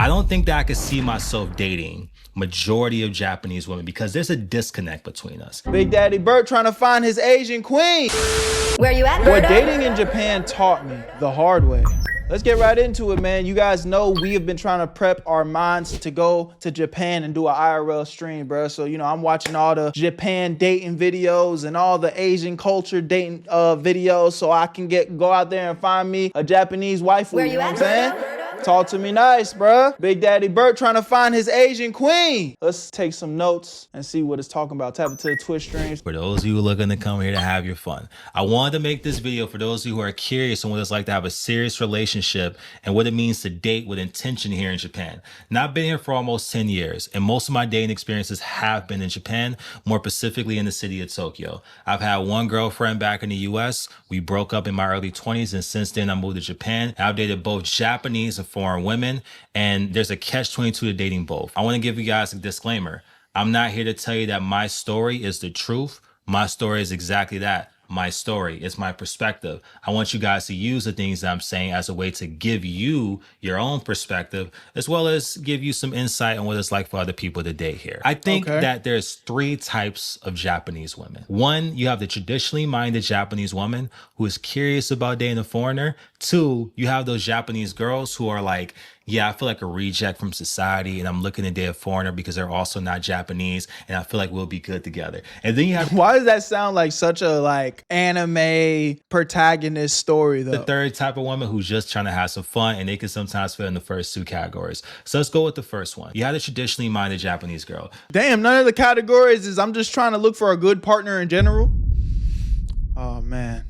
I don't think that I could see myself dating majority of Japanese women because there's a disconnect between us. Big Daddy Bert trying to find his Asian queen. Where you at, What Berto? dating in Japan taught me the hard way. Let's get right into it, man. You guys know we have been trying to prep our minds to go to Japan and do an IRL stream, bro. So, you know, I'm watching all the Japan dating videos and all the Asian culture dating videos so I can go out there and find me a Japanese waifu. Where you you know at, what I'm saying? Berto? Talk to me nice, bruh. Big Daddy Bert trying to find his Asian queen. Let's take some notes and see what it's talking about. Tap into the Twitch streams. For those of you who are looking to come here to have your fun, I wanted to make this video for those of you who are curious on what it's like to have a serious relationship and what it means to date with intention here in Japan. Now, I've been here for almost 10 years, and most of my dating experiences have been in Japan, more specifically in the city of Tokyo. I've had one girlfriend back in the US. We broke up in my early 20s, and since then I moved to Japan. I've dated both Japanese and foreign women, and there's a catch-22 to dating both. I want to give you guys a disclaimer. I'm not here to tell you that my story is the truth. My story is exactly that. My story. It's my perspective. I want you guys to use the things that I'm saying as a way to give you your own perspective, as well as give you some insight on what it's like for other people to date here. I think that there's 3 types of Japanese women. 1, you have the traditionally minded Japanese woman who is curious about dating a foreigner. 2, you have those Japanese girls who are like, yeah, I feel like a reject from society and I'm looking to date a foreigner because they're also not Japanese and I feel like we'll be good together. And then you have... Why does that sound like such a anime protagonist story though? The 3rd type of woman who's just trying to have some fun, and they can sometimes fit in the first 2 categories. So let's go with the first one. You have the traditionally minded Japanese girl. Damn, none of the categories is I'm just trying to look for a good partner in general. Oh man.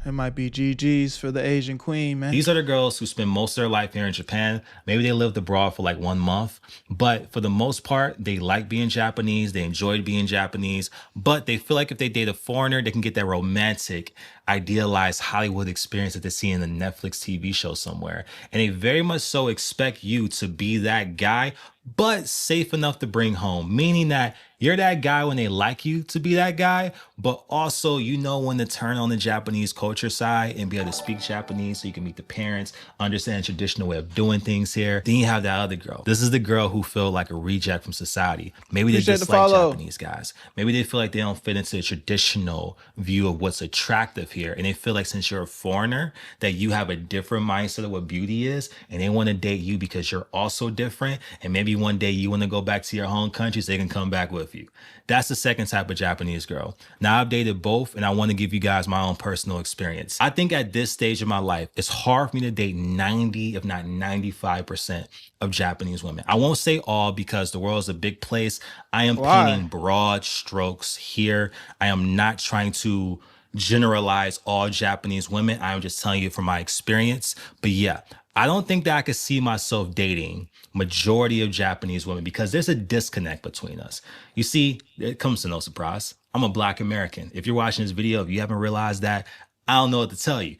It might be GG's for the Asian queen, man. These are the girls who spend most of their life here in Japan. Maybe they lived abroad for like 1 month, but for the most part, they like being Japanese. They enjoyed being Japanese, but they feel like if they date a foreigner, they can get that romantic, idealized Hollywood experience that they see in the Netflix TV show somewhere. And they very much so expect you to be that guy, but safe enough to bring home, meaning that you're that guy when they like you to be that guy, but also you know when to turn on the Japanese culture side and be able to speak Japanese so you can meet the parents, understand the traditional way of doing things here. Then you have that other girl. This is the girl who feel like a reject from society. Maybe they just like Japanese guys. Maybe they feel like they don't fit into the traditional view of what's attractive here. And they feel like since you're a foreigner, that you have a different mindset of what beauty is. And they want to date you because you're also different. And maybe one day you want to go back to your home country so they can come back with you. That's the 2nd type of Japanese girl. Now, I've dated both, and I want to give you guys my own personal experience. I think at this stage of my life, it's hard for me to date 90, if not 95% of Japanese women. I won't say all because the world is a big place. I am painting broad strokes here. I am not trying to generalize all Japanese women. I'm just telling you from my experience. But yeah, I don't think that I could see myself dating majority of Japanese women because there's a disconnect between us. You see, it comes to no surprise. I'm a Black American. If you're watching this video, if you haven't realized that, I don't know what to tell you,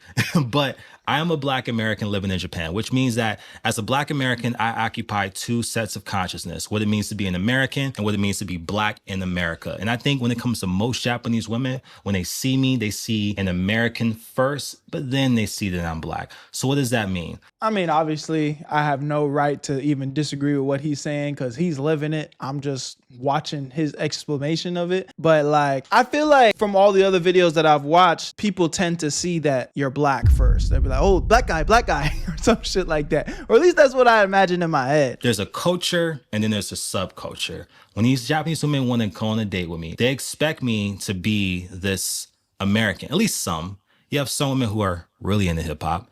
but I am a Black American living in Japan, which means that as a Black American, I occupy 2 sets of consciousness, what it means to be an American and what it means to be Black in America. And I think when it comes to most Japanese women, when they see me, they see an American first, but then they see that I'm Black. So what does that mean? I mean, obviously, I have no right to even disagree with what he's saying because he's living it. I'm just watching his explanation of it. But I feel like from all the other videos that I've watched, people tend to see that you're Black first. They'll be like, oh, black guy, or some shit like that. Or at least that's what I imagine in my head. There's a culture and then there's a subculture. When these Japanese women want to go on a date with me, they expect me to be this American, at least some. You have some women who are really into hip hop.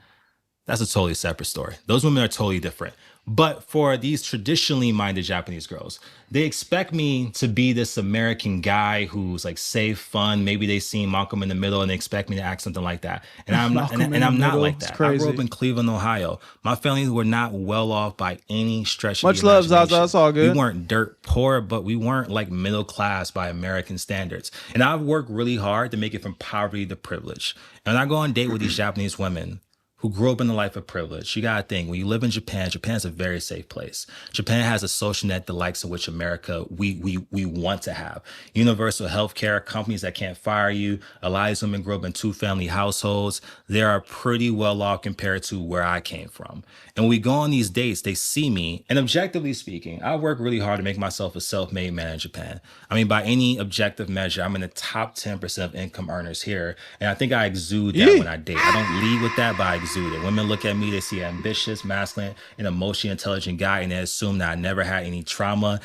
That's a totally separate story. Those women are totally different. But for these traditionally minded Japanese girls, they expect me to be this American guy who's safe, fun. Maybe they see Malcolm in the Middle and they expect me to act something like that. And I'm not, and I'm not like that. I grew up in Cleveland, Ohio. My family were not well off by any stretch of the imagination. Much love, Zaza. That's all good. We weren't dirt poor, but we weren't middle class by American standards. And I've worked really hard to make it from poverty to privilege. And when I go on a date with these Japanese women, who grew up in a life of privilege. You gotta think, when you live in Japan, Japan's a very safe place. Japan has a social net the likes of which America we want to have. Universal health care, companies that can't fire you. A lot of these women grew up in two-family households. They are pretty well off compared to where I came from. And when we go on these dates, they see me. And objectively speaking, I work really hard to make myself a self-made man in Japan. I mean, by any objective measure, I'm in the top 10% of income earners here. And I think I exude that when I date. I don't lead with that, but I exude it. Women look at me, they see an ambitious, masculine, and emotionally intelligent guy, and they assume that I never had any trauma.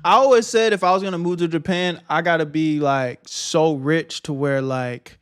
I always said if I was gonna move to Japan, I gotta be like so rich to where like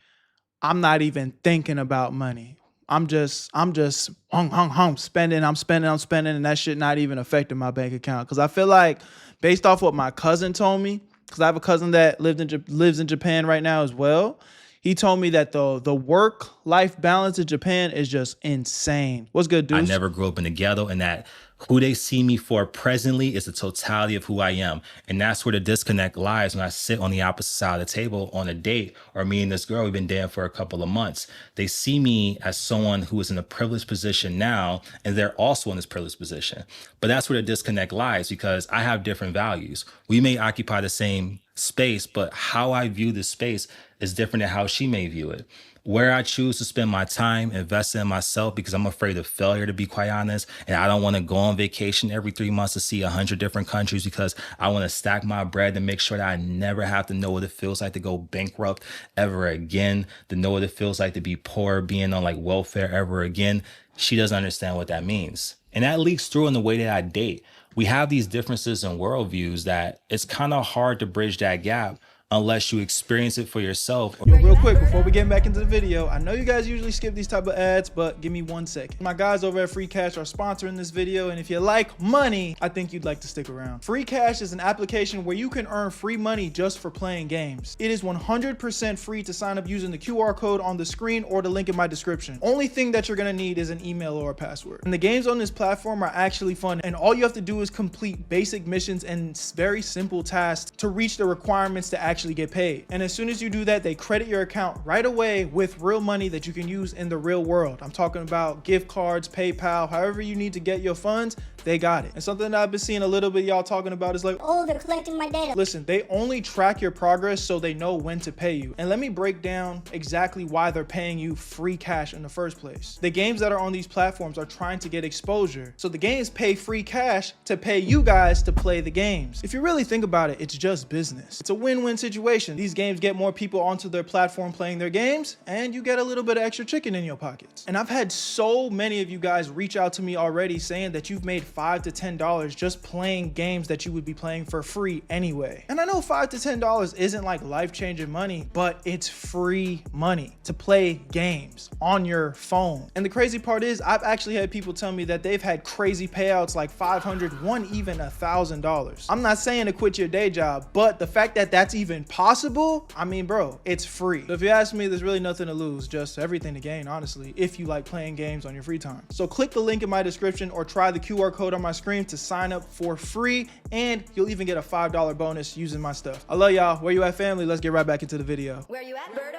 I'm not even thinking about money. I'm just spending, I'm spending, and that shit not even affecting my bank account. Cause I feel like based off what my cousin told me, cause I have a cousin that lives in Japan right now as well. He told me that the work-life balance in Japan is just insane. What's good, dude? I never grew up in the ghetto, and that who they see me for presently is the totality of who I am. And that's where the disconnect lies when I sit on the opposite side of the table on a date, or me and this girl, we've been dating for a couple of months. They see me as someone who is in a privileged position now, and they're also in this privileged position. But that's where the disconnect lies, because I have different values. We may occupy the same space, but how I view this space is different than how she may view it. Where I choose to spend my time investing in myself, because I'm afraid of failure, to be quite honest. And I don't want to go on vacation every 3 months to see 100 different countries, because I want to stack my bread to make sure that I never have to know what it feels like to go bankrupt ever again, to know what it feels like to be poor, being on like welfare ever again. She doesn't understand what that means. And that leaks through in the way that I date. We have these differences in worldviews that it's kind of hard to bridge that gap unless you experience it for yourself. Yo, real quick, before we get back into the video, I know you guys usually skip these type of ads, but give me 1 second. My guys over at Free Cash are sponsoring this video, and if you like money, I think you'd like to stick around. Free Cash is an application where you can earn free money just for playing games. It is 100% free to sign up using the QR code on the screen or the link in my description. Only thing that you're gonna need is an email or a password. And the games on this platform are actually fun, and all you have to do is complete basic missions and very simple tasks to reach the requirements to actually get paid. And as soon as you do that, they credit your account right away with real money that you can use in the real world. I'm talking about gift cards, PayPal, however you need to get your funds, they got it. And something that I've been seeing a little bit y'all talking about is like, oh, they're collecting my data. Listen, they only track your progress so they know when to pay you. And let me break down exactly why they're paying you free cash in the first place. The games that are on these platforms are trying to get exposure. So the games pay free cash to pay you guys to play the games. If you really think about it, it's just business. It's a win-win situation. These games get more people onto their platform playing their games, and you get a little bit of extra chicken in your pockets. And I've had so many of you guys reach out to me already saying that you've made $5 to $10 just playing games that you would be playing for free anyway. And I know $5 to $10 isn't like life-changing money, but it's free money to play games on your phone. And the crazy part is, I've actually had people tell me that they've had crazy payouts like $500, one even $1,000. I'm not saying to quit your day job, but the fact that that's even possible, I mean, bro, it's free. So if you ask me, there's really nothing to lose, just everything to gain, honestly, if you like playing games on your free time. So click the link in my description or try the QR code on my screen to sign up for free, and you'll even get a $5 bonus using my stuff. I love y'all. Where you at, family? Let's get right back into the video. Where you at, Berto?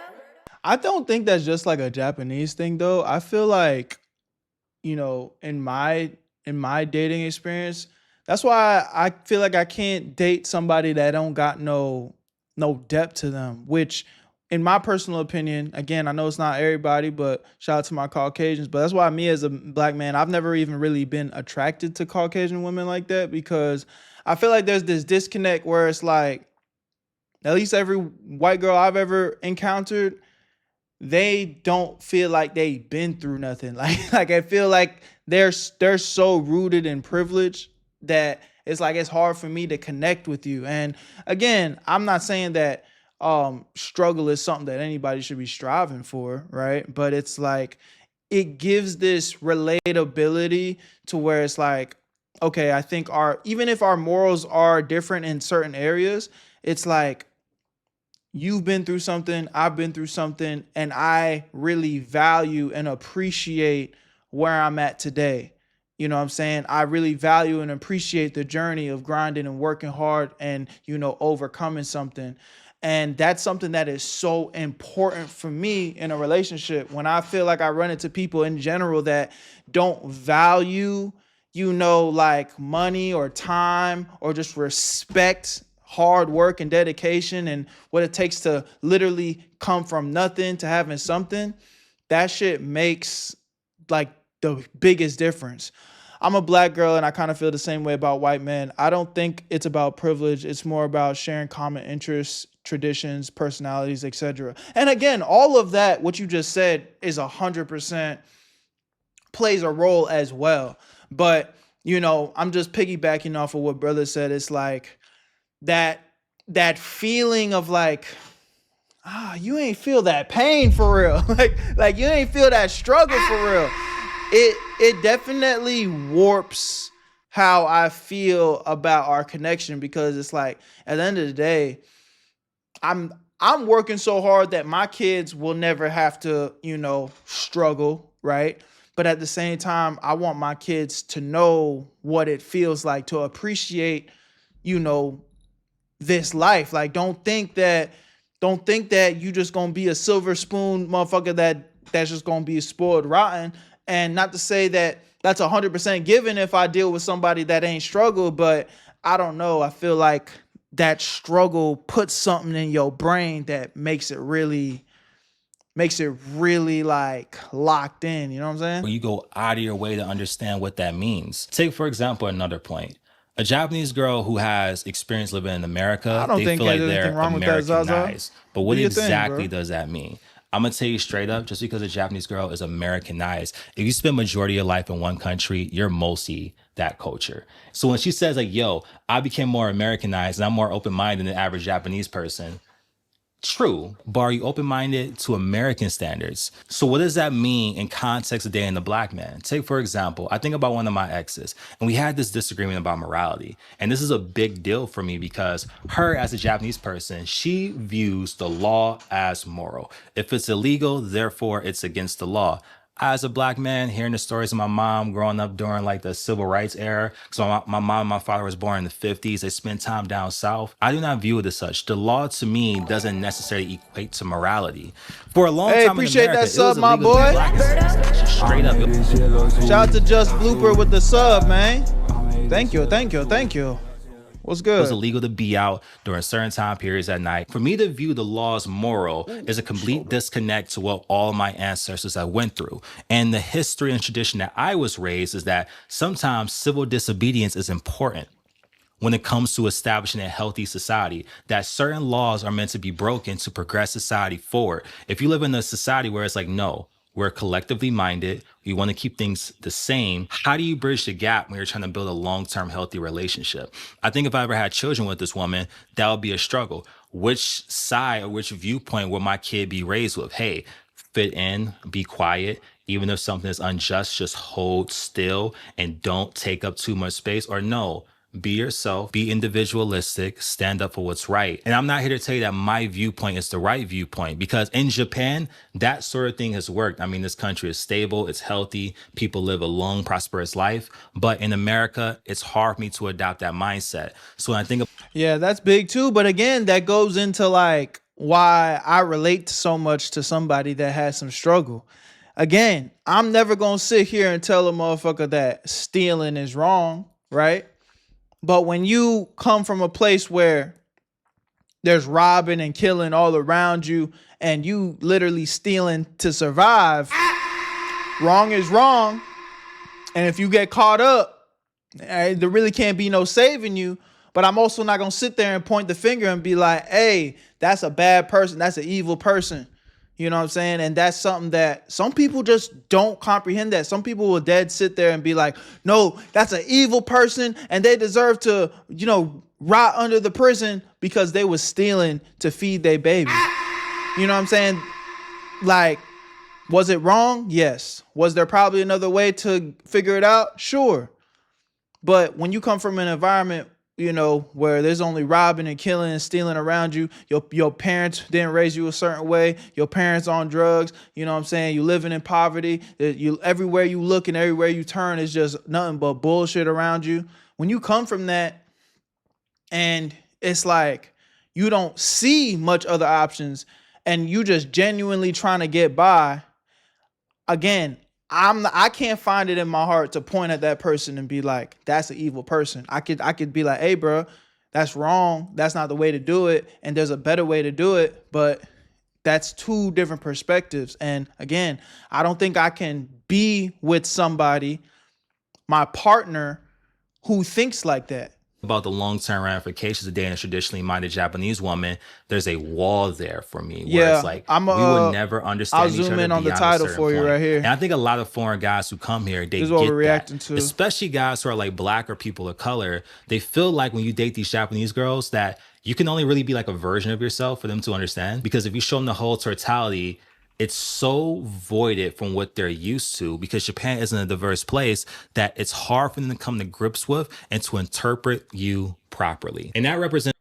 I don't think that's just like a Japanese thing though. I feel like, you know, in my dating experience, that's why I feel like I can't date somebody that don't got no depth to them, which in my personal opinion, again, I know it's not everybody, but shout out to my Caucasians. But that's why me as a black man, I've never even really been attracted to Caucasian women like that, because I feel like there's this disconnect where it's like, at least every white girl I've ever encountered, they don't feel like they've been through nothing. Like I feel like they're so rooted in privilege that it's like it's hard for me to connect with you. And again, I'm not saying that struggle is something that anybody should be striving for, right? But it's like, it gives this relatability to where it's like, okay, I think even if our morals are different in certain areas, it's like, you've been through something, I've been through something, and I really value and appreciate where I'm at today. You know what I'm saying? I really value and appreciate the journey of grinding and working hard and, you know, overcoming something. And that's something that is so important for me in a relationship. When I feel like I run into people in general that don't value, like money or time or just respect hard work and dedication and what it takes to literally come from nothing to having something, that shit makes like the biggest difference. I'm a black girl and I kind of feel the same way about white men. I don't think it's about privilege. It's more about sharing common interests, traditions, personalities, etc. And again, all of that, what you just said, is 100% plays a role as well. But, I'm just piggybacking off of what brother said. It's like that feeling of like, you ain't feel that pain for real. like you ain't feel that struggle for real. It definitely warps how I feel about our connection, because it's like at the end of the day, I'm working so hard that my kids will never have to, struggle, right? But at the same time, I want my kids to know what it feels like to appreciate, this life. Like, don't think that you just gonna be a silver spoon motherfucker that's just gonna be spoiled rotten. And not to say that that's 100% given if I deal with somebody that ain't struggled, but I don't know. I feel like that struggle puts something in your brain that makes it really like locked in. You know what I'm saying? Where you go out of your way to understand what that means. Take, for example, another point. A Japanese girl who has experience living in America, they feel like they're Americanized. But what exactly does that mean? I'm going to tell you straight up, just because a Japanese girl is Americanized, if you spend majority of your life in one country, you're mostly that culture. So when she says like, yo, I became more Americanized and I'm more open-minded than the average Japanese person, true, but are you open-minded to American standards? So what does that mean in context of dating a black man? Take, for example, I think about one of my exes, and we had this disagreement about morality. And this is a big deal for me because her, as a Japanese person, she views the law as moral. If it's illegal, therefore it's against the law. As a black man, hearing the stories of my mom growing up during like the civil rights era, so my mom and my father was born in the 50s, they spent time down south. I do not view it as such. The law to me doesn't necessarily equate to morality. For a long time appreciate in America, that sub, my boy. Berto? Straight up. Shout out to Just Blooper with the sub, man. Thank you. What's good? It was illegal to be out during certain time periods at night. For me to view the law as moral is a complete disconnect to what all my ancestors have went through. And the history and tradition that I was raised is that sometimes civil disobedience is important when it comes to establishing a healthy society, that certain laws are meant to be broken to progress society forward. If you live in a society where it's like, no, we're collectively minded, we want to keep things the same, how do you bridge the gap when you're trying to build a long-term healthy relationship? I think if I ever had children with this woman, that would be a struggle. Which side or which viewpoint will my kid be raised with? Hey, fit in, be quiet. Even if something is unjust, just hold still and don't take up too much space. Or no, be yourself, be individualistic, stand up for what's right. And I'm not here to tell you that my viewpoint is the right viewpoint, because in Japan, that sort of thing has worked. I mean, this country is stable, it's healthy, people live a long, prosperous life. But in America, it's hard for me to adopt that mindset. So when I think of Yeah, that's big too. But again, that goes into like why I relate so much to somebody that has some struggle. Again, I'm never going to sit here and tell a motherfucker that stealing is wrong, right? But when you come from a place where there's robbing and killing all around you and you literally stealing to survive, wrong is wrong. And if you get caught up, there really can't be no saving you. But I'm also not going to sit there and point the finger and be like, hey, that's a bad person. That's an evil person. You know what I'm saying? And that's something that some people just don't comprehend. That some people will dead sit there and be like, no, that's an evil person and they deserve to, rot under the prison because they was stealing to feed their baby. You know what I'm saying? Like, was it wrong? Yes. Was there probably another way to figure it out? Sure. But when you come from an environment, where there's only robbing and killing and stealing around you, your parents didn't raise you a certain way, your parents on drugs, you know what I'm saying? You living in poverty, everywhere you look and everywhere you turn is just nothing but bullshit around you. When you come from that and it's like you don't see much other options, and you just genuinely trying to get by, again, I can't find it in my heart to point at that person and be like, that's an evil person. I could be like, hey, bro, that's wrong. That's not the way to do it. And there's a better way to do it. But that's two different perspectives. And again, I don't think I can be with somebody, my partner, who thinks like that. About the long-term ramifications of dating a traditionally minded Japanese woman, there's a wall there for me where it's like we would never understand each other. I'll zoom in on the beyond a title certain for you point. right here. And I think a lot of foreign guys who come here, they This is what get we're reacting that. to. Especially guys who are like black or people of color. They feel like when you date these Japanese girls that you can only really be like a version of yourself for them to understand. Because if you show them the whole totality, it's so voided from what they're used to, because Japan isn't a diverse place, that it's hard for them to come to grips with and to interpret you properly. And that represents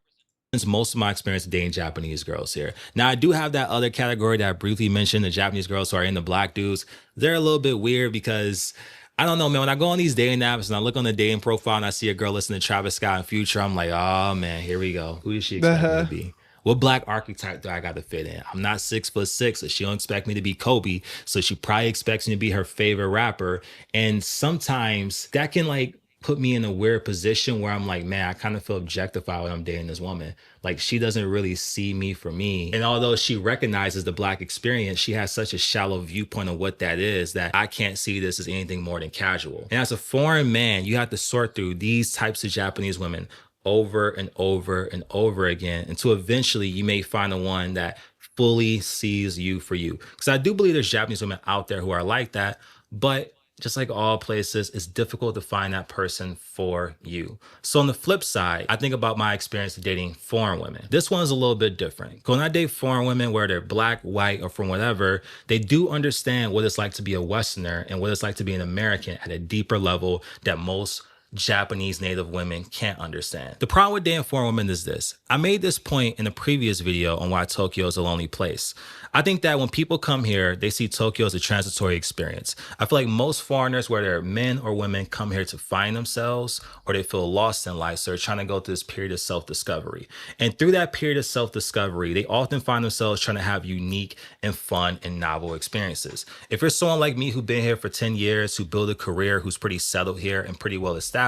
most of my experience dating Japanese girls here. Now, I do have that other category that I briefly mentioned, the Japanese girls who are into black dudes. They're a little bit weird because I don't know, man. When I go on these dating apps and I look on the dating profile and I see a girl listening to Travis Scott and Future, I'm like, oh man, here we go. Who does she expect me to be? What black archetype do I got to fit in? I'm not 6'6", so she don't expect me to be Kobe. So she probably expects me to be her favorite rapper. And sometimes that can like put me in a weird position where I'm like, man, I kind of feel objectified when I'm dating this woman. Like, she doesn't really see me for me. And although she recognizes the black experience, she has such a shallow viewpoint of what that is that I can't see this as anything more than casual. And as a foreign man, you have to sort through these types of Japanese women over and over and over again until eventually you may find the one that fully sees you for you. Because I do believe there's Japanese women out there who are like that, but just like all places, it's difficult to find that person for you. So on the flip side, I think about my experience of dating foreign women. This one is a little bit different. When I date foreign women, whether they're black, white, or from whatever, they do understand what it's like to be a Westerner and what it's like to be an American at a deeper level that most Japanese native women can't understand. The problem with dating foreign women is this. I made this point in a previous video on why Tokyo is a lonely place. I think that when people come here, they see Tokyo as a transitory experience. I feel like most foreigners, whether they're men or women, come here to find themselves or they feel lost in life. So they're trying to go through this period of self-discovery. And through that period of self-discovery, they often find themselves trying to have unique and fun and novel experiences. If you're someone like me who's been here for 10 years, who built a career, who's pretty settled here and pretty well established,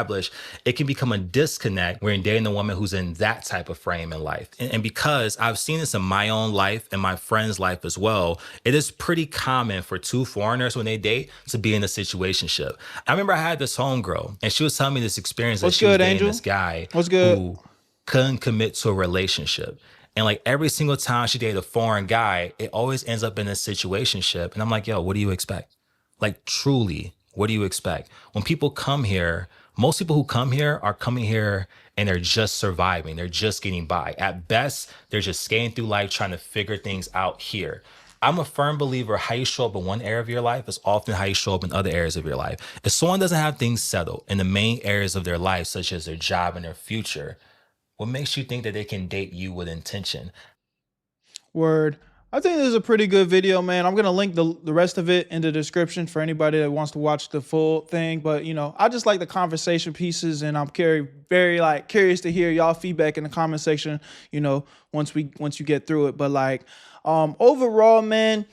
it can become a disconnect when you're dating a woman who's in that type of frame in life. And because I've seen this in my own life and my friends' life as well, it is pretty common for two foreigners when they date to be in a situationship. I remember I had this homegirl and she was telling me this experience that she was dating this guy who couldn't commit to a relationship. And like every single time she dated a foreign guy, it always ends up in a situationship. And I'm like, yo, what do you expect? Like, truly, what do you expect? When people come here, most people who come here are coming here and they're just surviving. They're just getting by. At best, they're just skating through life trying to figure things out here. I'm a firm believer how you show up in one area of your life is often how you show up in other areas of your life. If someone doesn't have things settled in the main areas of their life, such as their job and their future, what makes you think that they can date you with intention? Word. I think this is a pretty good video, man. I'm going to link the rest of it in the description for anybody that wants to watch the full thing. But, you know, I just like the conversation pieces, and I'm very like curious to hear y'all feedback in the comment section, you know, once you get through it. But like overall, man,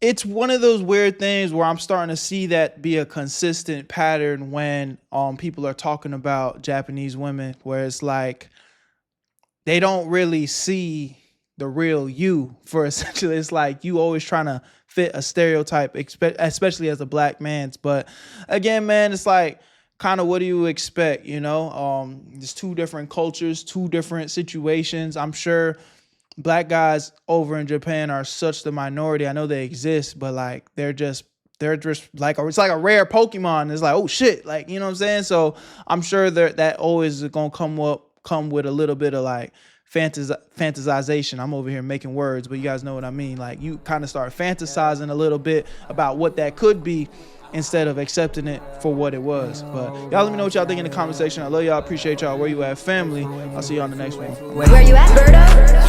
it's one of those weird things where I'm starting to see that be a consistent pattern when people are talking about Japanese women, where it's like they don't really see the real you. For essentially, it's like you always trying to fit a stereotype, especially as a black man. But again, man, it's like kind of what do you expect? You know, there's two different cultures, two different situations. I'm sure black guys over in Japan are such the minority. I know they exist, but like they're just like it's like a rare Pokemon. It's like, oh shit, like, you know what I'm saying? So I'm sure that always is gonna come with a little bit of like fantasization. I'm over here making words, but you guys know what I mean. Like you kind of start fantasizing a little bit about what that could be instead of accepting it for what it was. But y'all let me know what y'all think in the comment section. I love y'all. Appreciate y'all. Where you at, family? I'll see you on the next one. Where you at, Berto?